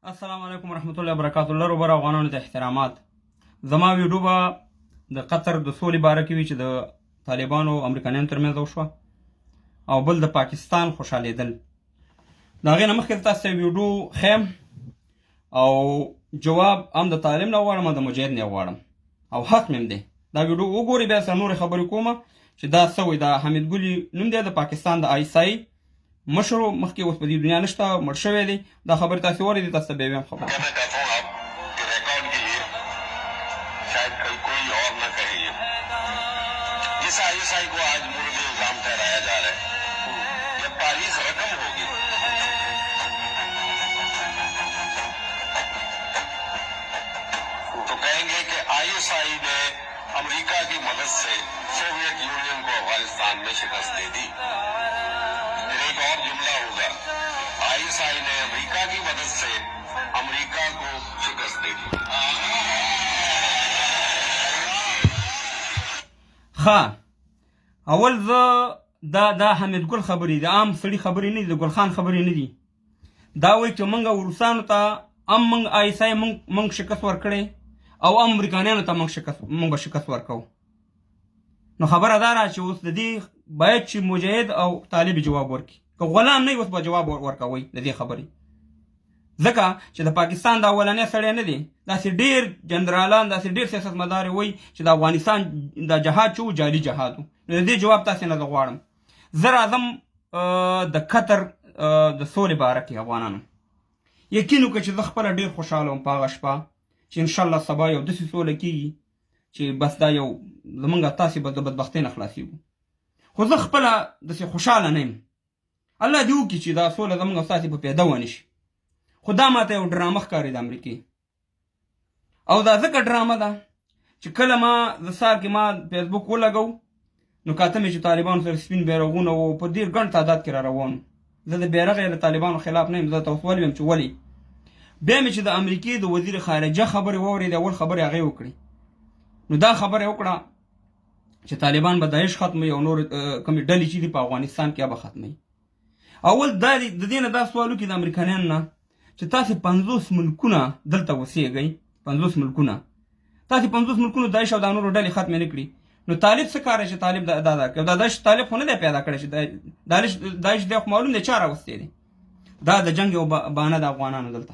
السلام علیکم ورحمت الله وبرکاتہ. لرو بر افغانانو ته احترامات. زما ویډیو به د قطر د سولې باره کې وي چې د طالبانو او امریکایانو ترمنځ وشوه، او بل د پاکستان خوشحالېدل. د هغې نه مخکې تاسو ته ویډیو ښیم او جواب هم د طالب نه غواړم او د مجاهد نه غواړم او حق مې هم دی. دا ویډیو وګورئ، بیا سره نورې خبرې کومه چې دا څه وایي. دا حمید ګلي نوم دی، د پاکستان د آیسای مشر، مخکې اوس په دې دنیا نشته، مړ شوی دی. دا خبرې تاسې واورېدې، تاسو ته بیا ویم خبره. आईएसआई को आज मुर्दे इल्जाम ठहराया जा रहा है। जब तारीख रकम होगी तो कहेंगे कि आईएसआई ने अमेरिका की मदद से सोवियत यूनियन को अफगानिस्तान में शिकस्त दे दी। फिर एक और जुमला होगा, आईएसआई ने अमेरिका की मदद से अमेरिका को शिकस्त दे दी। ها اول زه دا حمید ګل خبرې دي، عام سړي خبرې نه دي، د ګل خان خبرې نه دي. دا وایي چې موږ روسانو ته هم موږ آیسای موږ شکست ورکړی او امریکایانو ته موږ شکست ورکوو. نو خبره دا ده چې اوس د دې باید چې مجاهد او طالب جواب ورکړي. که غلام نه وي اوس به جواب ورکوئ د دې خبرې، ځکه چې د پاکستان د اولنی سړی نه دی. داسې ډېر جنرالان، داسې ډېر سیاستمدار وایي چې د افغانستان د جهاد چې و جعلي جهاد و. نو د دې جواب تاسې نه زه غواړم. زه راځم د قطر د سولې باره کې. افغانانو یقین وکړه چې زه خپله ډېر خوشحاله وم په هغه شپه چې انشاءالله سبا یو داسې سوله کېږي چې بس دا یو زمونږ تاسې به د بدبختۍ نه خلاصېږو. خو زه خپله داسې خوشحاله نه یم. الله دې وکړي چې دا سوله زمونږ او ستاسې په پیدا ونه شي. خو دا ماته یو ډرامه ښکاري د امریکې، او دا ځکه ډرامه ده چې کله ما د سهار کې ما فیسبوک ولګو نو کاته مې چې طالبانو سره سپین بیرغونه و په ډېر ګڼ تعداد کې را روان و. زه د بیرغ یې د طالبانو خلاف نه یم، زه ته اوس ولویم چې ولې. بیا مې چې د امریکې د وزیر خارجه خبرې واورېدې، اول خبرې هغې وکړې. نو دا خبره یې وکړه چې طالبان به داعش ختموي او نور کومې ډلې چې دي په افغانستان کې به ختموي. اول دا د دې نه دا سوال وکړي د امریکایانو نه چې تاسې 50 ملکونه دلته اوسېږئ، 50 ملکونه، تاسې 50 ملکونو داعش او دا نورو ډلې ختمې نه کړي. نو طالب څه کار چې طالب دا کوي؟ دا داعش طالب خو نه دی پیدا کړی چې داعش دی خو معلوم دی چا راوستی دی. دا د جنګ یو بهانه د افغانانو دلته.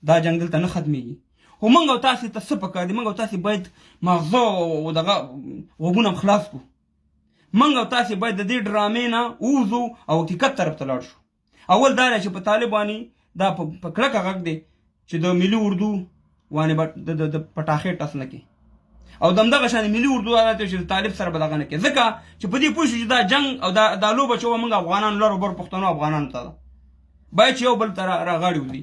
دا جنګ دلته نه ختمېږي. خو موږ او تاسې ته څه پکار دي؟ موږ او تاسې باید ماغزه او دغه غوږونه خلاص کړو. موږ او تاسې باید د دې ډرامې نه ووځو او حقیقت طرف ته لاړ شو. اول دا دی چې په طالب باندې دا په کلکه غږ دی چې د ملي اردو وانې به د پټاخې ټس نه کړي، او د همدغه شان ملي اردو دا چې د طالب سره به دغه نه کړي، ځکه چې په دې پوه شو چې دا جنګ او دا لوبه چې وه موږ افغانانو لرو بر پښتنو افغانانو ته ده، باید چې یو بل ته راغاړې وځي.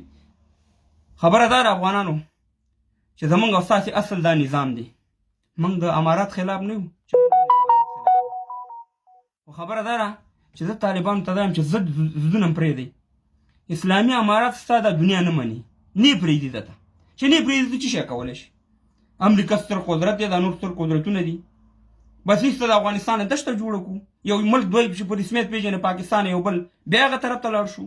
خبره دا ده افغانانو چې زموږ او ستاسې اصل دا نظام دی. موږ د امارات خلاف نه یو، خو خبره دا ده چې زه طالبانو ته دا یم چې ضد زدونه م پرېږدئ. اسلامي امارات ستا دا دنیا نه مني، نه یې پرېږدي ده ته چې نه یې پرېږدي ته څه شی کولی شي؟ امریکا ستر قدرت دی، دا نور ستر قدرتونه دي. بس هېڅ ته د افغانستان نه دشته جوړه کړو، یو ملک دوی چې په رسمیت پېژنې پاکستان یو بل، بیا هغه طرف ته لاړ شو.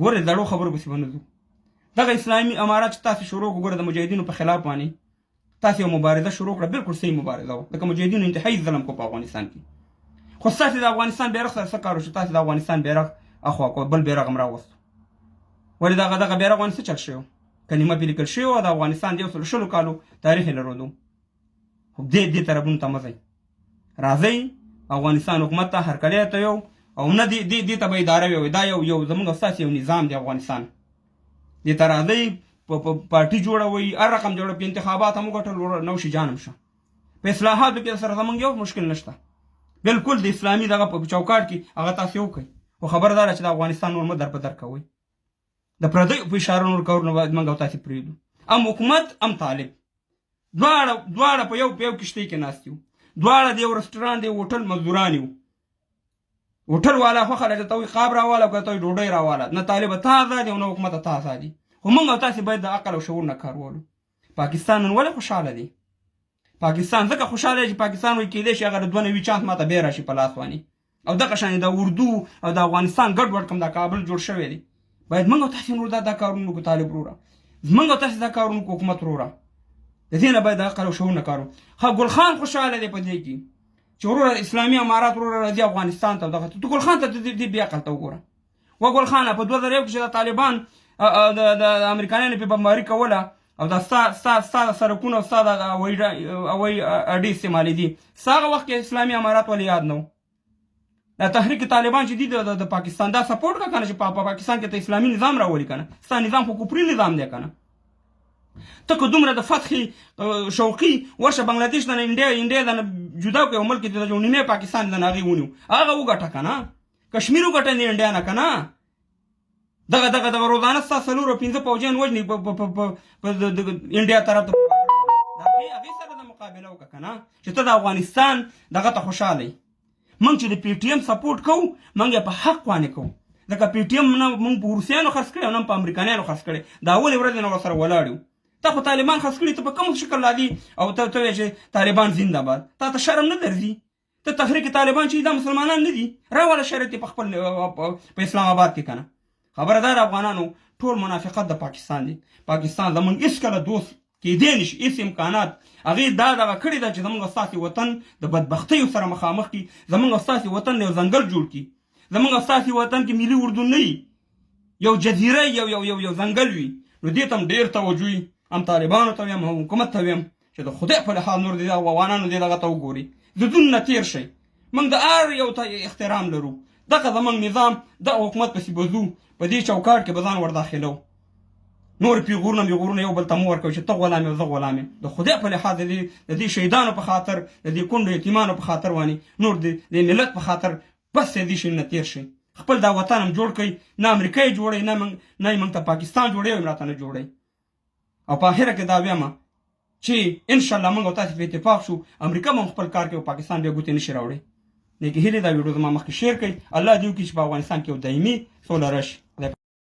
ګورې زړو خبرو پسې به نه ځو. دغه اسلامي امارات چې تاسې شروع کړو، ګوره د مجاهدینو په خلاف باندې تاسې یو مبارزه شروع کړه، بالکل صحیح مبارزه وه، ځکه مجاهدینو انتهایي ظلم کو په افغانستان کې. خو ستاسې د افغانستان بیرغ سره څه کار وشو؟ تاسې د افغانستان بیرغ اخوا کړو، بل بیرغ هم راوستو. ولې دغه بیرغ باندې څه چل شوی؟ کلمه پرې لیکل شوې وه د افغانستان د 100 کالو تاریخ یې لرلو. خو دې طرفونو ته مه ځئ، راځئ افغانستان حکومت ته هرکلی ته یو، او نه دې ته به اداره وي، دا یو زموږ او ستاسې یو نظام دی افغانستان. دې ته راځئ، پارټي جوړوئ، هر رقم جوړه، په انتخابات هم وګټل، نوشي جانم شه. په اصلاحاتو کې سره زموږ یو مشکل نشته، بالکل د اسلامي دغه په چوکاټ کې هغه تاسې وکړئ. خو خبره دا ده چې د افغانستان نور مه در په در کوئ. د پردیو په اشاره نور کول نه باید موږ او تاسې پرېږدو. هم حکومت هم طالب دواړه په یو کشتۍ کې ناست یو، دواړه د یو رسټورانټ د یو هوټل مزدوران یو. هوټل والا خوښه ده چې ته وایي قاب راواله او که ته وایي ډوډۍ راواله، نه طالبه ته ازاد او نه حکومته ته ازاد. خو موږ او تاسې باید د عقل او شعور نه کار واخلو. پاکستان نن ولې خوشحاله دی؟ پاکستان ځکه خوشحاله دی چې پاکستان وایي کېدای شي هغه د 92 چانس ماته بیا راشي په لاس باندې، او دغه شانې د اردو او د افغانستان ګډوډ کوم د کابل جوړ شوی دی، باید موږ او تاسې نور دا کارونه وکړو طالب وروره موږ او تاسې دا کارونه وکړو حکومت وروره د دې نه باید د عقل او شعور نه کار وکړو ګل خان خوشحاله دی په دې کې چې وروره اسلامي امارات وروره راځي افغانستان ته دغه ته ګل خان ته دې بې عقل ته وګوره و ګل خانه په 2001 کې چې د طالبان د امریکایانو په بمباري کوله او دا ستا سرکونه او ستا د هوایي اډې استعمالې دي ستا هغه وخت کې اسلامي امارات ولې یاد نه و دا تحریک طالبان چې دي د پاکستان دا سپورټ کا کنه چې په پاکستان کې ته اسلامي نظام راولي کنه ستا نظام خو کفري نظام دی کنه ته که دومره د فتح شوقي ورشه بنګلاديش نه انډیا نه جدا کوي ملک د نیمه پاکستان نه هغه ونیو هغه وګټه کنه کشمیر وګټه نه انډیا نه کنه دغه روزانه ستا 4-5 پوجیان وجني په انډیا طرف ته هغه سره د مقابله وکړه کنه چې ته د افغانستان دغه ته خوشاله موږ چې د پی ټی ایم سپورټ کوو موږ په حق باندې کوو ځکه پی ټی ایم نه موږ په روسیانو خرڅ کړی او نه په امریکایانو خرڅ کړی دا اولې ورځې نه ورسره ولاړ یو ته خو طالبان خرڅ کړي ته په کوم شکل لا دي او ته وایې چې طالبان زنده باد تا ته شرم نه درځي ته تحریک طالبان چې دا مسلمانان نه دي راوله شرط په خپل په اسلام آباد کې کنه خبردار افغانانو ټول منافقت د پاکستان دي پاکستان زمونږ هېڅکله دوست کېدی نشي هېڅ امکانات هغې دا دغه کړې ده چې زمونږ ستاسې وطن د بدبختیو سره مخامخ کړي زمونږ ستاسې وطن یو ځنګل جوړ کړي زمونږ ستاسې وطن کې ملي اردن نه وي یو جزیره یو ځنګل وي نو دې ته هم ډېر توجه وي هم طالبانو ته ویم هم حکومت ته ویم چې د خدای په لحاظ نور د افغانانو دې دغه ته وګوري د دون نه تېر شئ موږ د هر یو ته احترام لرو دغه زموږ نظام د حکومت پسې به ځو په دې چوکاټ کې به ځان ورداخلو نور پیغورونه یو بل ته مو ورکوي چې ته غلام یې او زه غلام یم د خدای په لحاظ د دې شهیدانو په خاطر د دې کونډو یتیمانو په خاطر وانې نور د ملت په خاطر بس دې شي نه تېر شي خپل دا وطن هم جوړ کړئ نه امریکا یې جوړئ نه یې موږ ته پاکستان جوړوي او راته نه جوړئ او په اخره کې دا وایم چې انشاءالله موږ او تاسې په اتفاق شو امریکا هم خپل کار کوي او پاکستان بیا ګوتې نشي راوړی نیکې هیلې دا ویډیو زما مخکې شیر کړئ الله دې وکړي چې په افغانستان کې یو دایمي سوله راشي